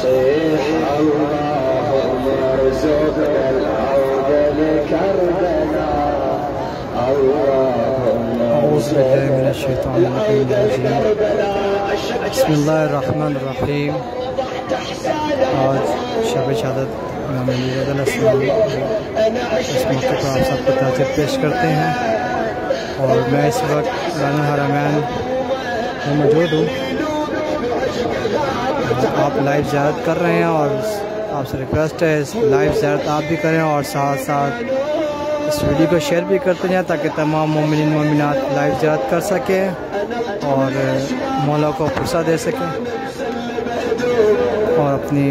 صيح اللهم ارزقنا العودة لكربلاء اللهم أعوذ بالله من الشيطان الرجيم बिस्मिल्लाहिर्रहमानिर्रहीम। आज शब शहादत इमाम अली रज़ियल्लाहु अन्हु इस मौके पर आप सबको ताज़ियत पेश करते हैं और मैं इस वक्त राना हरमैन में मौजूद हूँ। आप लाइव ज़ियारत कर रहे हैं और आपसे रिक्वेस्ट है इस लाइव ज़ियारत आप भी करें और साथ साथ इस वीडियो को शेयर भी करते जाएं ताकि तमाम मोमिनीन मोमिनात लाइव ज़ियारत कर सकें और मौला को फुर्सत दे सकें और अपनी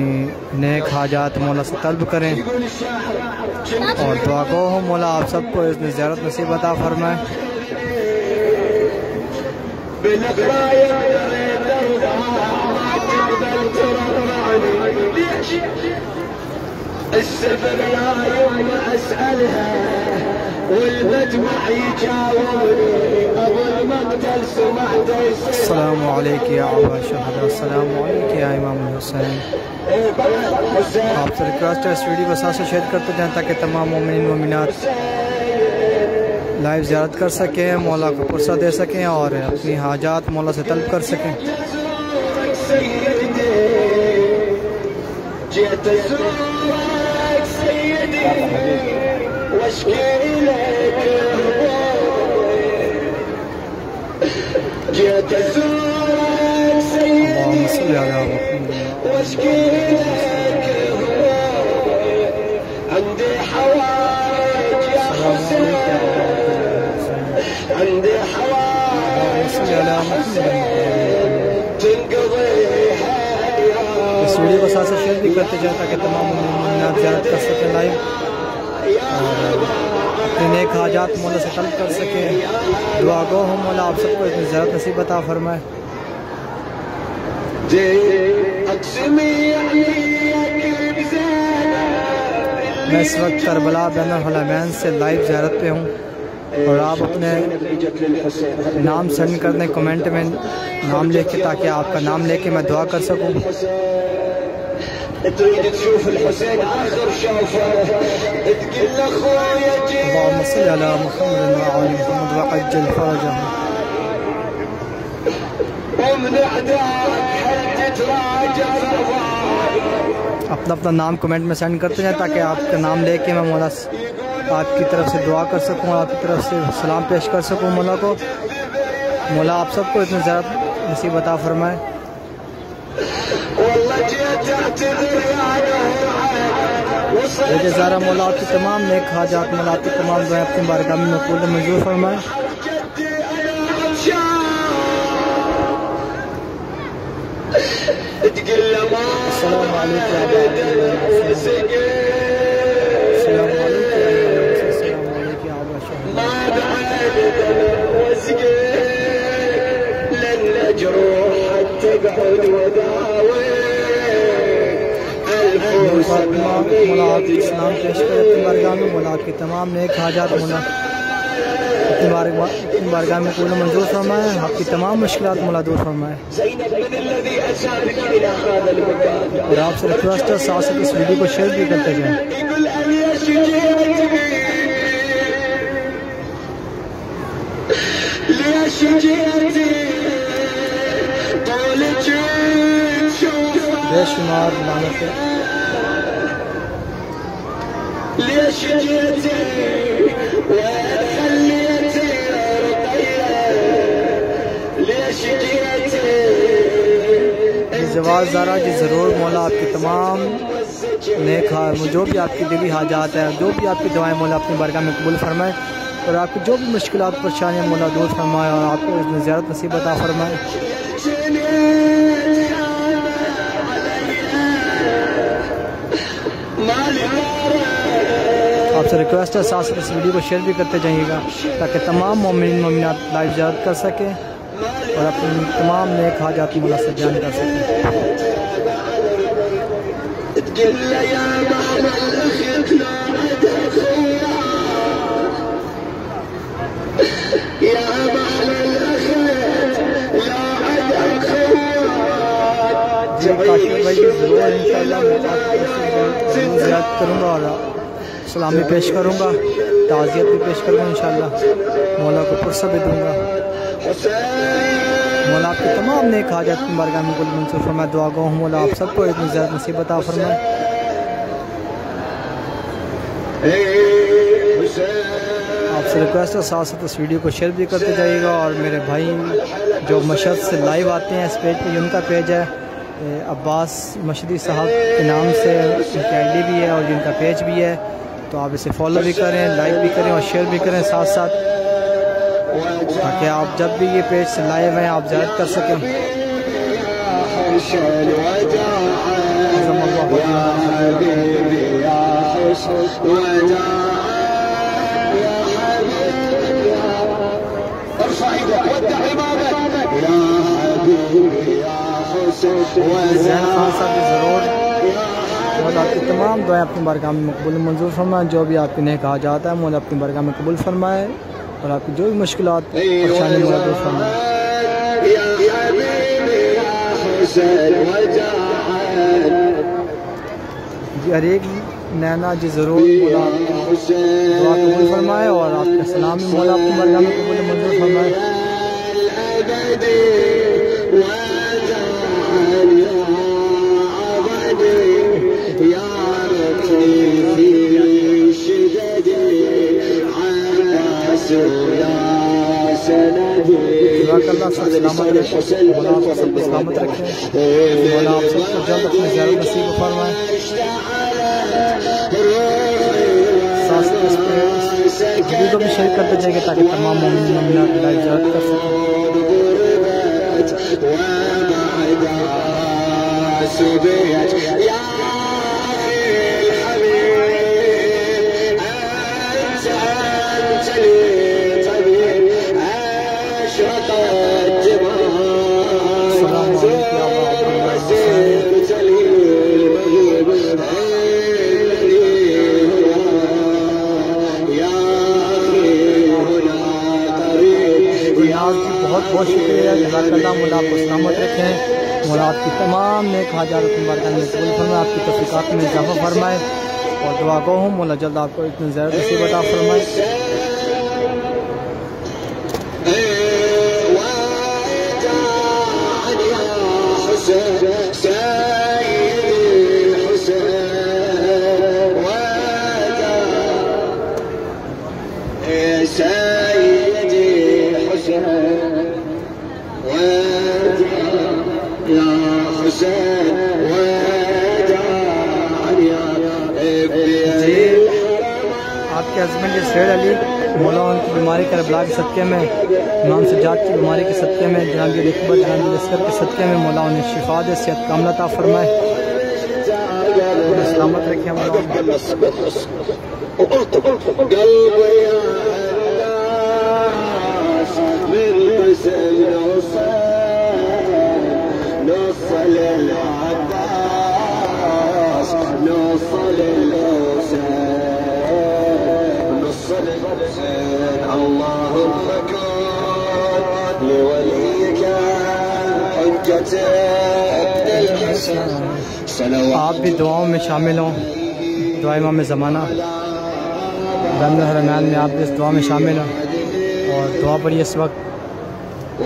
नेक हाजात मौला से तलब करें और दुआ गो हो मौला आप सबको इस ज़ियारत नसीब अता फरमाए। السفر لا يوم اسالها والمجمع يجاوبني ابو المقتل سمعت अस्सलामु अलैकुम या अबा शहदा, अस्सलामु अलैकुम या इमाम हुसैन। आपसे रिक्वेस्ट है इस वीडियो को साथ शेयर करते जाएं ताकि तमाम मोमिनीन मोमिनात लाइव ज़ियारत कर सकें, मौला को फुर्सत दे सकें और अपनी हाजात मौला से तलब कर सकें। جئت ازورك سيدي واشكي لك جئت ازورك سيدي واشكي لك عندي حوائج يا حسين عندي حوائج تنقضي इस वीडियो को साथ शेयर भी करते जाएं ताकि तमाम मोमिनात ज़ियारत कर सकें लाइव और अपने नेक हाजात मौला से तलब कर सकें। दुआ गो हो मौला आप सबको इतनी ज़ियारत नसीब अता फरमाए। मैं इस वक्त करबला बैनुल हरमैन से लाइव ज़ियारत पे हूँ और आप अपने नाम सेंड कर दें कमेंट में नाम लिख के ताकि आपका नाम लेके मैं दुआ कर सकूँ। تريد تشوف الحسين اخر شوفه تقول لاخويا جيت اللهم صل على محمد وعلى محمد وعجل فرجه ومن اعدائك حتى تراجع अपना अपना नाम कमेंट में सेंड करते जाएं ताकि आपका नाम लेके मैं मौला आपकी तरफ से दुआ कर सकूं, आपकी तरफ से सलाम पेश कर सकूं मौला को। मौला आप सबको इतनी ज़्यादा नसीब अता फरमाए। देखिए ज़रा मौला आपकी तमाम नेक हाजात मौला आपकी तमाम दुआएं अपनी बारगाह में मकबूल मंजूर फरमाए। अस्सलामु मौला आपकी इस्लाम पेश करे अपनी बारगाह में, मौला आपकी तमाम नेक हाजात मौला अपनी बारगाह में पूर्ण मंजूर फरमाए, आपकी तमाम मुश्किलात मौला दूर फरमाए। और आपसे रिक्वेस्ट है साथ साथ इस वीडियो को शेयर भी करते जाएं। बेशुमार लानतें ليش جيتي وخليتي رقية ليش جيتي जवाब ज़रा कि ज़रूर मौला आपकी तमाम नेक जो भी आपकी दिली हाजात है, जो भी आपकी दुआएं मौला अपनी बारगाह में कबूल फरमाए और आपकी जो भी मुश्किलात परेशानियाँ मौला दूर फरमाए और आपको इसमें ज़ियारत नसीब अता फरमाए। आपसे रिक्वेस्ट है साथ साथ इस वीडियो को शेयर भी करते जाइएगा ताकि तमाम मोमिनीन मोमिनात लाइव ज़ियारत कर सकें और अपनी तमाम नेक हाजात मौला से जान कर सकें। जी काशी भाई की ज़रूर इंशाअल्लाह ज़ियारत करूँगा और सलामी पेश करूँगा, ताज़ियत भी पेश करूँगा इंशाअल्लाह। मौला को पुरसा भी दूँगा। मौला आपके तमाम नेक हाजत की बारगाह में कुल मंसूर फरमाए। दुआ गो हूँ मौला आप सबको इतनी ज़्यादा नसीब अता फरमाए। आपसे रिक्वेस्ट है साथ साथ इस वीडियो को शेयर भी करते जाइएगा। और मेरे भाई जो मशहद से लाइव आते हैं इस पेज पे, उनका पेज है अब्बास मशदी साहब के नाम से, उनकी आईडी भी है और जिनका पेज भी है, तो आप इसे फॉलो भी करें, लाइक भी करें और शेयर भी करें साथ साथ, ताकि आप जब भी ये पेज से लाइव हैं आप ज़ियारत कर सकें। ज़ैन खान साहब भी ज़रूर मौला आपकी तमाम दुआएं अपनी बारगाह में मकबूल मंजूर फरमाए। जो भी आपके नेक आ जाता है मौला अपनी बारगाह में कबूल फरमाए और आपकी जो भी मुश्किलात परेशानी मौला दूर फरमाए। जी हर एक नैना जी ज़रूर मौला दुआ कबूल फरमाए और आपका सलाम भी मौला अपनी बारगाह में कबूल मंजूर फरमाए। सलामत रखे, मौला आप सबको सलामत रखें, मौला आप सबको जल्द अपनी ज़ियारत नसीब फरमाए। साथ साथ इस वीडियो को भी शेयर करते जाइए ताकि तमाम मोमिन मोमिनात लाइव ज़ियारत कर सकें। बहुत शुक्रिया, जज़ाकल्लाह। मौला आपको सलामत रखें, मौला आपकी तमाम नेक हाजात मुबारक में कबूल फरमाए, आपकी तौफीक़ात में इजाफ़ा फरमाए और दुआ गो हूँ मौला जल्द आपको इतनी ज़्यादा नसीब अता फरमाए। आपके हस्बैंड सैयद अली मौला उनकी बीमारी करबला के सदक़े में, इमाम सज्जाद की बीमारी के सदक़े में, जनाब लिखबत जनाब लश्कर के सदक़े में मौला उन्हें शिफा दे, सेहत कामला अता फरमाए, सलामत रखे मौला। आप भी दुआओं में शामिल हों, दुआ इमाम ज़माना रमज़ान हरमैन में आप भी इस दुआ में शामिल हों और दुआ पढ़िए इस वक्त।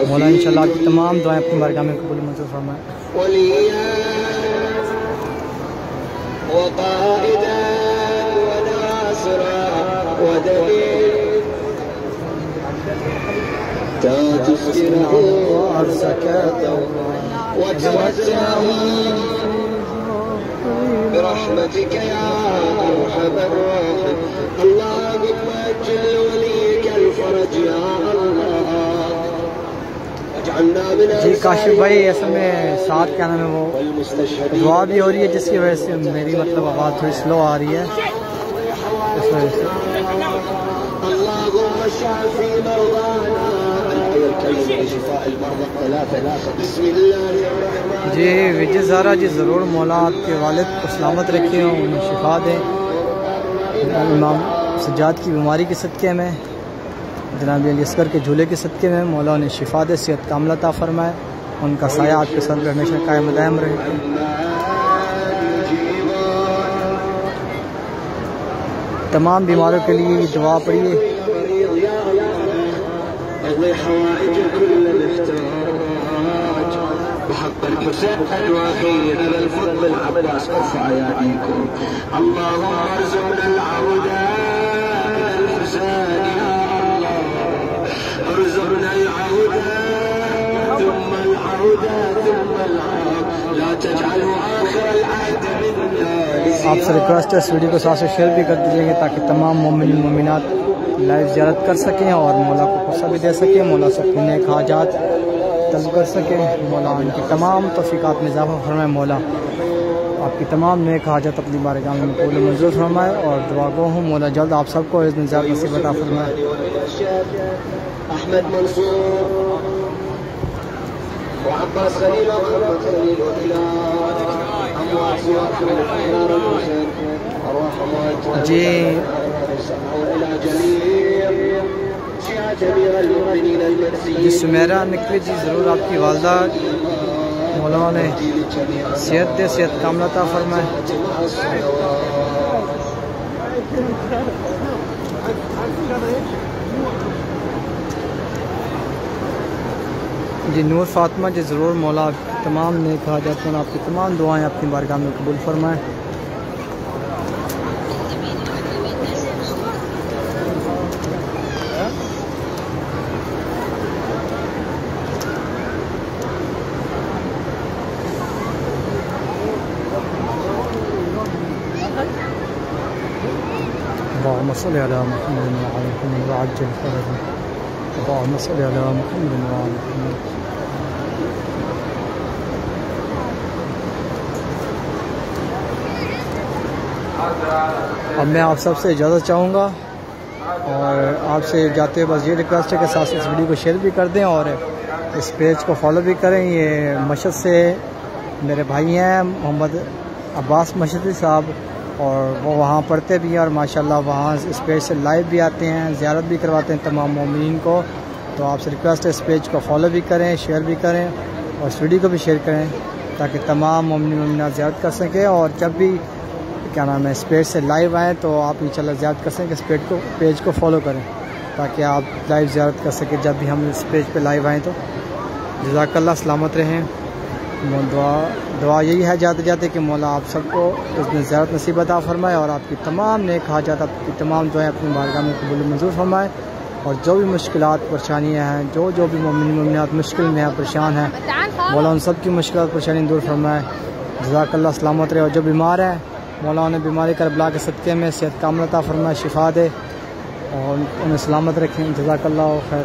मौला इंशाअल्लाह आपकी तमाम दुआएं अपनी बारगाह में कबूल मंजूर फरमाए। برحمتك يا أرحم الراحمين اللهم اجعل وليك الفرج يا الله اجعلنا من जी काशिफ भाई असल में साथ क्या नाम है वो दुआ भी हो रही है जिसकी वजह से मेरी मतलब आवाज़ थोड़ी स्लो आ रही है इस वजह से। जी विजय ज़ारा जी ज़रूर मौला आपके वालिद को सलामत रखे, उन्हें शिफा दें, इमाम सज्जाद की बीमारी के सदक़े में, जनाब असगर के झूले के सदक़े में मौला उन्हें शिफा दे, सेहत कामला अता फरमाए, उनका साया आपके सर पर हमेशा कायम दायम रहे। तमाम बीमारों के लिए दुआ पढ़िए। بحق الحسين واخينا للفضل العباس ارفع اياديكم. اللهم ارزقنا العودة الحسين يا الله، ارزقنا العودة ثم العودة ثم العودة، لا تجعلوا اخر العهد منا. आपसे रिक्वेस्ट है इस वीडियो को साथ से शेयर भी कर दीजिएगा ताकि तमाम मोमिन मोमिनात लाइव ज़ियारत कर सकें और मौला को गुस्सा भी दे सकें, मौला से अपने नेक हाजात तलब कर सकें। मौला उनकी तमाम तौफीकात में इजाफा फरमाए। मौला आपकी तमाम नेक हाजात अपनी बारगाह में कबूल मंजूर फरमाए और दुआ गो हूँ मौला जल्द आप सबको इज़्न ज़्यादा नसीब अता फरमाए। अहमद मंसूर وعباس خليل ومحمد خليل وإلى أموات نار الحسين أرواح أموات जी إلى جميع المؤمنين المنسيين. जी सुमेरा निकली जी ज़रूर आपकी वालदा मौला ने सेहत दे, सेहत कामना अता फरमाए। जी नूर फातिमा जी ज़रूर मौला तमाम नेक हाजात में आपकी तमाम दुआएं अपनी बारगाह में कबूल फरमाएं। اللهم صل على محمد وعلى محمد وعجل فرجه. اللهم صل على محمد وعلى محمد. अब मैं आप सबसे इजाज़त चाहूँगा और आपसे जाते बस ये रिक्वेस्ट है कि साथ इस वीडियो को शेयर भी कर दें और इस पेज को फॉलो भी करें। ये मशहद से मेरे भाई हैं मोहम्मद अब्बास मशहदी साहब और वो वहाँ पढ़ते भी हैं और माशाल्लाह वहाँ इस पेज से लाइव भी आते हैं, ज़ियारत भी करवाते हैं तमाम मोमिनीन को। तो आपसे रिक्वेस्ट है इस पेज को फॉलो भी करें, शेयर भी करें और इस वीडियो को भी शेयर करें ताकि तमाम मोमिनीन मोमिनात ज़ियारत कर सकें और जब भी क्या नाम है इस पेज से लाइव आएँ तो आप इंशाल्लाह ज़ियारत कर सकें। इस पेज को फॉलो करें ताकि आप लाइव ज़ियारत कर सकें जब भी हम इस पेज पे लाइव आएँ। तो जज़ाकल्लाह, सलामत रहें। दुआ यही है जाते जाते कि मौला आप सबको इसमें ज़ियारत नसीब अता फरमाए और आपकी तमाम नेक हाजात, आपकी तमाम दुआएं अपनी बारगाह में कबूल मंजूर फरमाए और जो भी मुश्किलात परेशानियाँ हैं, जो भी मोमिन मोमिनात मुश्किल में हैं, परेशान हैं, मौला उन सब की मुश्किलात परेशानी दूर फरमाए। जज़ाकल्लाह, सलामत रहे। और जो बीमार है मौला उन्हें बीमारी करबला के सदक़े में सेहत कामिल अता फरमाए, शिफा दे और उन्हें सलामत रखें। जज़ाकल्लाह खैर।